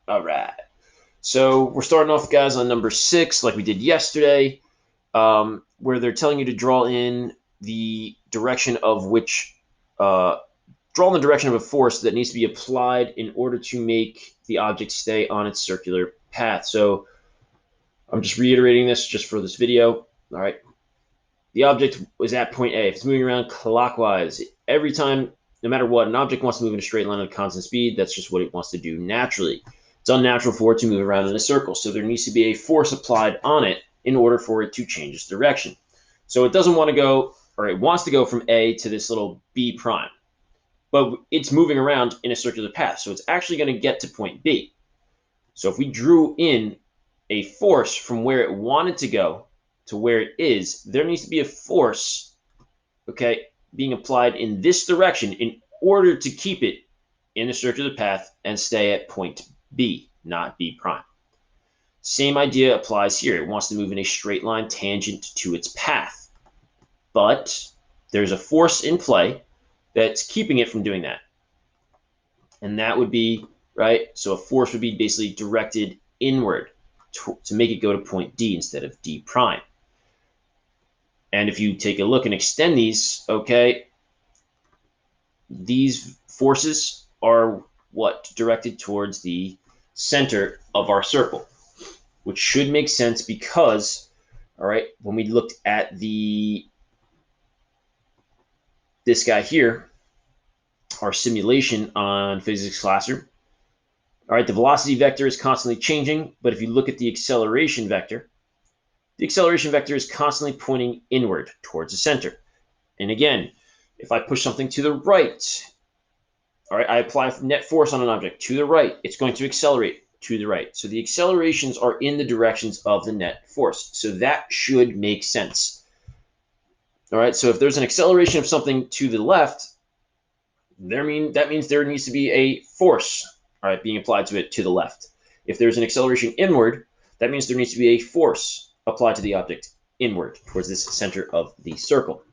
All right. So we're starting off, guys, on number 6, like we did yesterday, where they're telling you to draw in the direction of which, draw in the direction of a force that needs to be applied in order to make the object stay on its circular path. So I'm just reiterating this just for this video. All right. The object is at point A. If it's moving around clockwise, every time, no matter what, an object wants to move in a straight line at a constant speed. That's just what it wants to do naturally. It's unnatural for it to move around in a circle. So there needs to be a force applied on it in order for it to change its direction. So it doesn't want to go, or it wants to go from A to this little B prime. But it's moving around in a circular path. So it's actually going to get to point B. So if we drew in a force from where it wanted to go to where it is, there needs to be a force, okay, being applied in this direction in order to keep it in a circular path and stay at point B, not B prime. Same idea applies here. It wants to move in a straight line tangent to its path, but there's a force in play that's keeping it from doing that. And that would be, right, so a force would be basically directed inward to make it go to point D instead of D prime. And if you take a look and extend these, okay, these forces are what? Directed towards the center of our circle, which should make sense because, all right, when we looked at this guy here, our simulation on physics classroom, all right, the velocity vector is constantly changing, but if you look at the acceleration vector is constantly pointing inward towards the center. And again, if I push something to the right, all right, I apply net force on an object to the right, it's going to accelerate to the right. So the accelerations are in the directions of the net force. So that should make sense. All right, so if there's an acceleration of something to the left, that means there needs to be a force, all right, being applied to it to the left. If there's an acceleration inward, that means there needs to be a force applied to the object inward towards this center of the circle.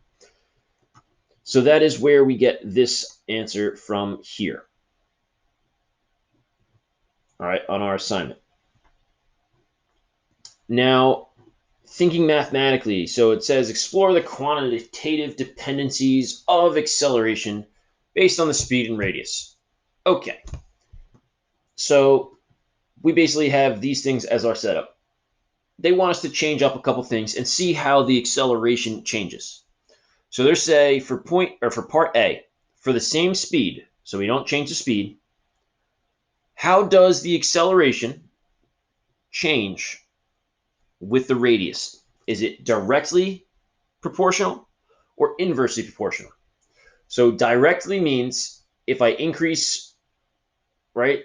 So that is where we get this answer from here. All right, on our assignment. Now, thinking mathematically, so it says explore the quantitative dependencies of acceleration based on the speed and radius. Okay, so we basically have these things as our setup. They want us to change up a couple things and see how the acceleration changes. So they're say for part A, for the same speed, so we don't change the speed, how does the acceleration change with the radius? Is it directly proportional or inversely proportional? So directly means if I increase, right?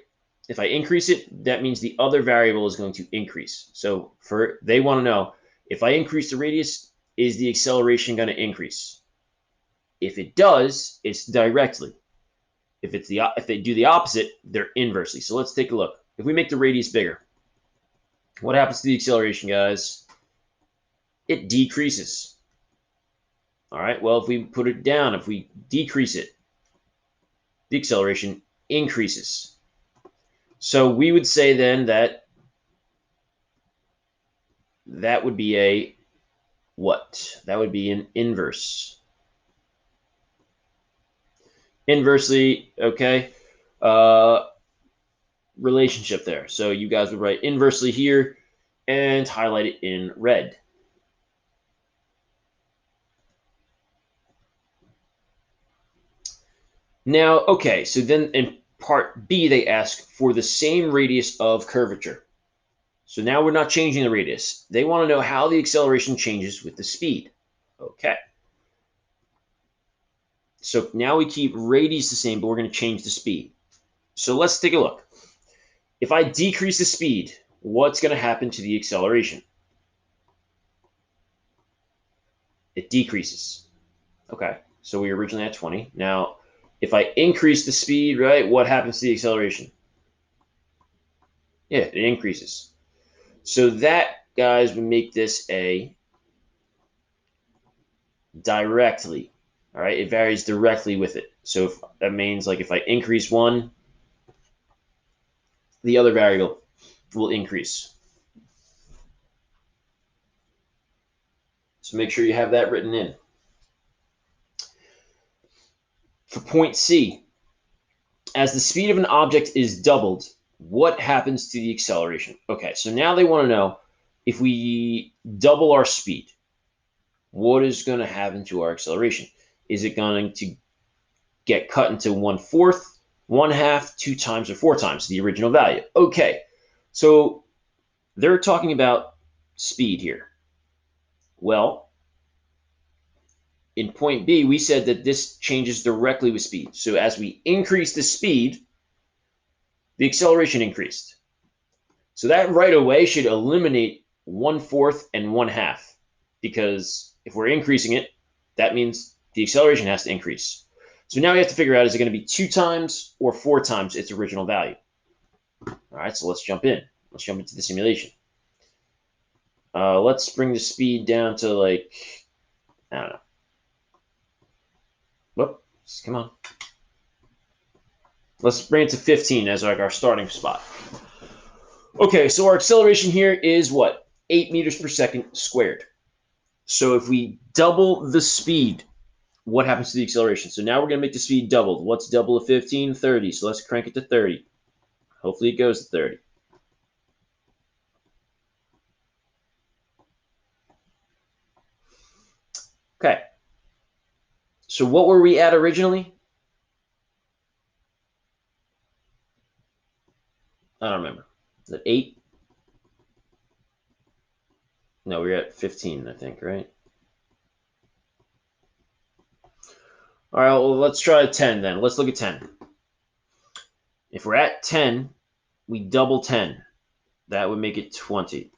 If I increase it, that means the other variable is going to increase. So they want to know, if I increase the radius, is the acceleration going to increase? If it does, it's directly. If they do the opposite, they're inversely. So let's take a look. If we make the radius bigger, what happens to the acceleration, guys? It decreases. All right, well, if we put it down, if we decrease it, the acceleration increases. So we would say then that would be a what? That would be an inverse. Inversely, okay, relationship there. So you guys would write inversely here and highlight it in red. Now, okay, so then in part B, they ask for the same radius of curvature. So now we're not changing the radius. They want to know how the acceleration changes with the speed. Okay. So now we keep radius the same, but we're going to change the speed. So let's take a look. If I decrease the speed, what's going to happen to the acceleration? It decreases. Okay, so we were originally at 20. Now, if I increase the speed, right, what happens to the acceleration? Yeah, it increases. So that, guys, would make this a directly. All right, it varies directly with it. So that means like if I increase one, the other variable will increase. So make sure you have that written in. For point C, as the speed of an object is doubled, what happens to the acceleration? Okay, so now they want to know if we double our speed, what is going to happen to our acceleration? Is it going to get cut into 1/4, 1/2, 2 times, or 4 times the original value? Okay, so they're talking about speed here. Well, in point B, we said that this changes directly with speed. So as we increase the speed, the acceleration increased. So that right away should eliminate 1/4 and 1/2, because if we're increasing it, that means the acceleration has to increase. So now we have to figure out, is it going to be 2 times or 4 times its original value? All right, so let's jump in. Let's jump into the simulation. Let's bring the speed down to, like, I don't know. Whoops, come on. Let's bring it to 15 as like our starting spot. Okay, so our acceleration here is what? 8 meters per second squared. So if we double the speed, what happens to the acceleration? So now we're going to make the speed doubled. What's double of 15? 30. So let's crank it to 30. Hopefully it goes to 30. Okay. So what were we at originally? I don't remember. Is it 8? No, we were at 15, I think, right? All right, well, let's try 10 then. Let's look at 10. If we're at 10, we double 10. That would make it 20.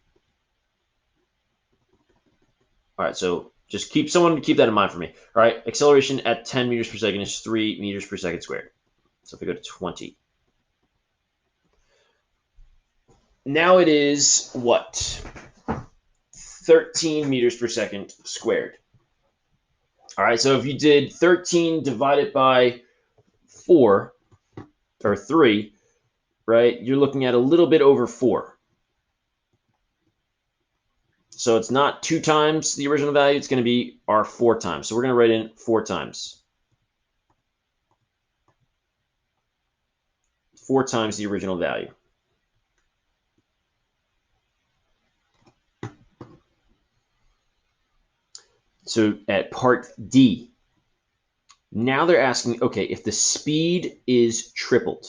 All right, so just keep that in mind for me. All right, acceleration at 10 meters per second is 3 meters per second squared. So if we go to 20. Now it is what? 13 meters per second squared. All right, so if you did 13 divided by 4 or 3, right, you're looking at a little bit over 4. So it's not 2 times the original value, it's going to be our 4 times. So we're going to write in 4 times. 4 times the original value. So at part D, now they're asking, okay, if the speed is tripled,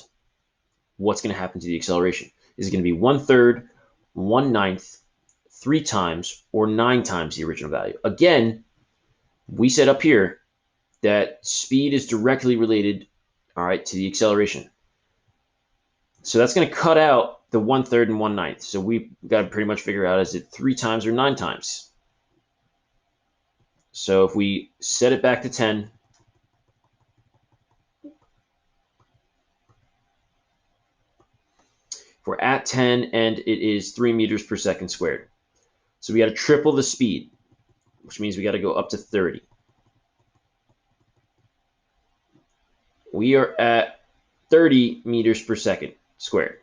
what's going to happen to the acceleration? Is it going to be 1/3, 1/9, 3 times, or 9 times the original value? Again, we said up here that speed is directly related, all right, to the acceleration. So that's going to cut out the 1/3 and 1/9. So we've got to pretty much figure out, is it 3 times or 9 times? So if we set it back to 10, we're at 10 and it is 3 meters per second squared. So we got to triple the speed, which means we got to go up to 30. We are at 30 meters per second squared.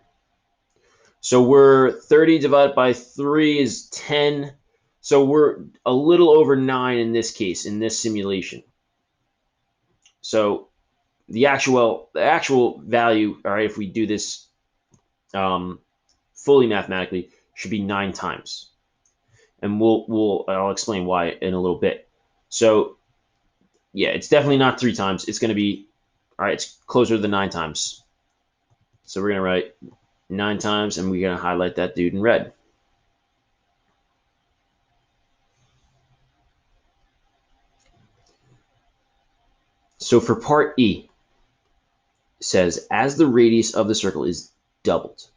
So we're 30 divided by 3 is 10. So we're a little over 9 in this case, in this simulation. So the actual value, all right, if we do this fully mathematically, should be 9 times. And I'll explain why in a little bit. So yeah, it's definitely not 3 times. It's going to be, all right, it's closer to the 9 times. So we're going to write 9 times, and we're going to highlight that dude in red. So for part E, it says, as the radius of the circle is doubled,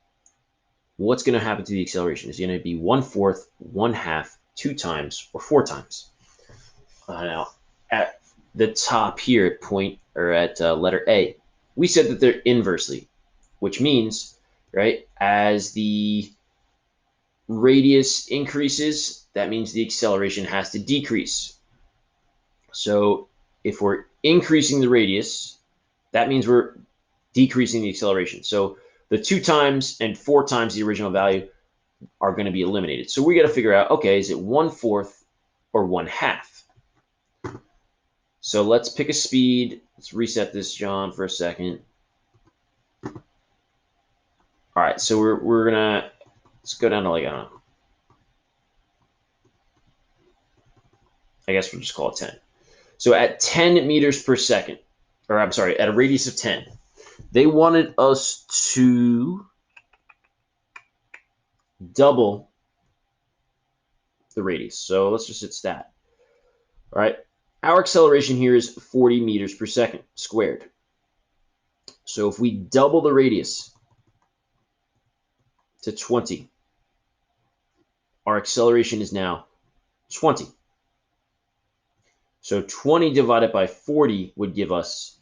what's going to happen to the acceleration? Is it going to be 1/4, 1/2, 2 times, or 4 times? Now, at the top here at point, or at letter A, we said that they're inversely, which means, right, as the radius increases, that means the acceleration has to decrease. So if we're increasing the radius, that means we're decreasing the acceleration. So the 2 times and 4 times the original value are going to be eliminated. So we got to figure out, okay, is it 1/4 or 1/2? So let's pick a speed. Let's reset this, John, for a second. All right, so we're gonna, let's go down to like, I don't know, I guess we'll just call it 10. So at 10 meters per second, or I'm sorry, at a radius of 10, they wanted us to double the radius. So let's just hit stat. All right, our acceleration here is 40 meters per second squared. So if we double the radius to 20, our acceleration is now 20. So 20 divided by 40 would give us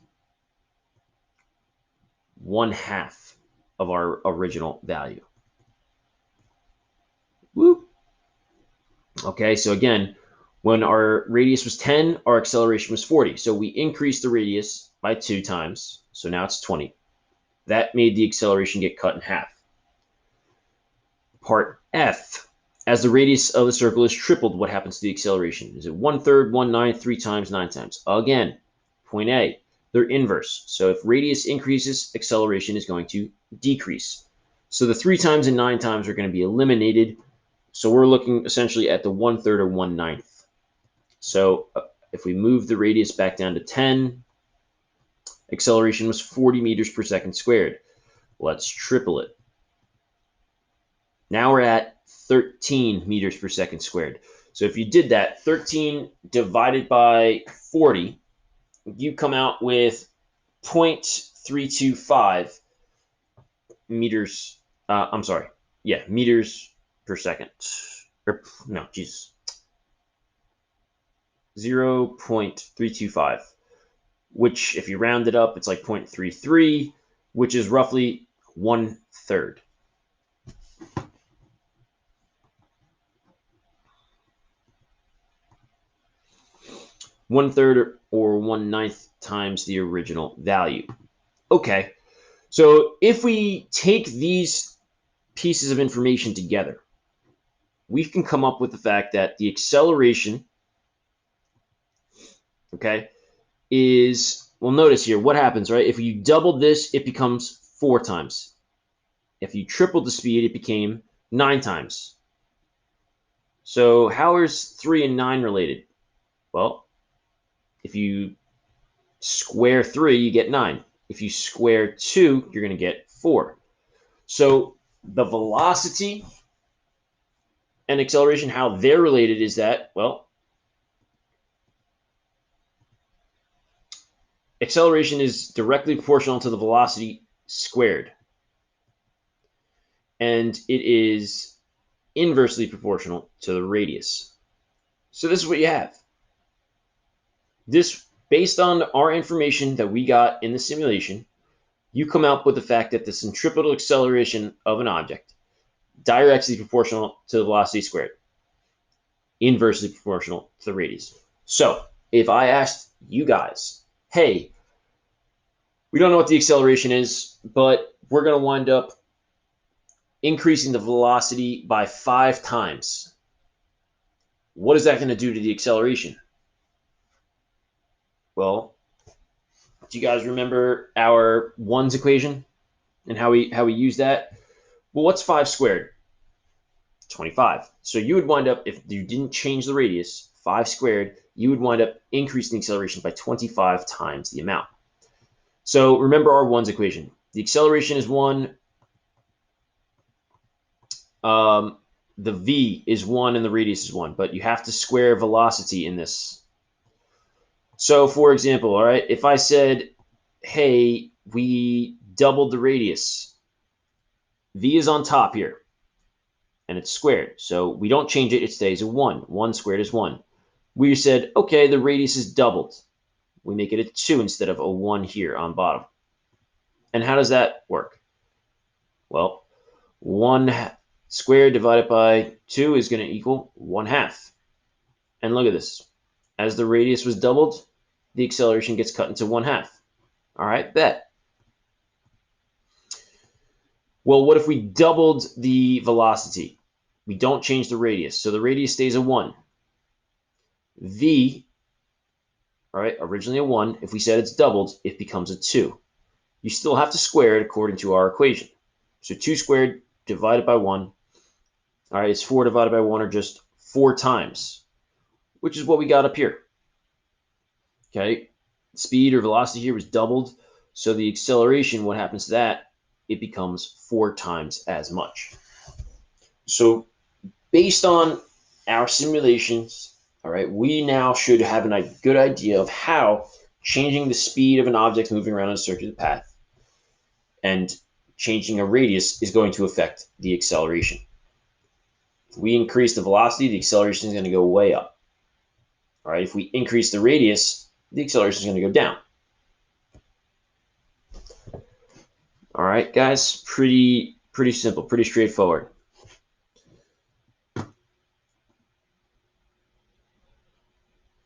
1/2 of our original value. Woo. Okay, so again, when our radius was 10, our acceleration was 40. So we increased the radius by 2 times. So now it's 20. That made the acceleration get cut in half. Part F. As the radius of the circle is tripled, what happens to the acceleration? Is it 1/3, 1/9, 3 times, 9 times? Again, point A, they're inverse. So if radius increases, acceleration is going to decrease. So the 3 times and 9 times are going to be eliminated. So we're looking essentially at the 1/3 or 1/9. So if we move the radius back down to 10, acceleration was 40 meters per second squared. Let's triple it. Now we're at 13 meters per second squared. So if you did that, 13 divided by 40, you come out with 0.325 meters. I'm sorry. Yeah, meters per second. Or, no, Jesus. 0.325, which if you round it up, it's like 0.33, which is roughly 1/3. 1/3 or 1/9 times the original value. Okay, so if we take these pieces of information together, we can come up with the fact that the acceleration, okay, is, well, notice here what happens, right? If you double this, it becomes 4 times. If you tripled the speed, it became 9 times. So how is 3 and 9 related? Well, if you square 3, you get 9. If you square 2, you're going to get 4. So the velocity and acceleration, how they're related is that, well, acceleration is directly proportional to the velocity squared. And it is inversely proportional to the radius. So this is what you have. This, based on our information that we got in the simulation, you come out with the fact that the centripetal acceleration of an object directly proportional to the velocity squared, inversely proportional to the radius. So if I asked you guys, hey, we don't know what the acceleration is, but we're going to wind up increasing the velocity by 5 times. What is that going to do to the acceleration? Well, do you guys remember our ones equation and how we use that? Well, what's 5 squared? 25. So you would wind up, if you didn't change the radius, 5 squared, you would wind up increasing the acceleration by 25 times the amount. So remember our ones equation. The acceleration is 1. The v is 1 and the radius is 1, but you have to square velocity in this. So for example, all right, if I said, hey, we doubled the radius, v is on top here, and it's squared. So we don't change it, it stays a 1. 1 squared is 1. We said, okay, the radius is doubled. We make it a 2 instead of a 1 here on bottom. And how does that work? Well, 1 squared divided by 2 is going to equal 1/2. And look at this. As the radius was doubled, the acceleration gets cut into 1/2. All right, bet. Well, what if we doubled the velocity? We don't change the radius. So the radius stays a 1. V, all right, originally a 1. If we said it's doubled, it becomes a 2. You still have to square it according to our equation. So 2 squared divided by 1. All right, it's 4 divided by 1, or just 4 times, which is what we got up here. Okay, speed or velocity here was doubled. So the acceleration, what happens to that? It becomes 4 times as much. So based on our simulations, all right, we now should have a good idea of how changing the speed of an object moving around in a circular path and changing a radius is going to affect the acceleration. If we increase the velocity, the acceleration is going to go way up. All right, if we increase the radius, the acceleration is going to go down. All right, guys, pretty simple, pretty straightforward.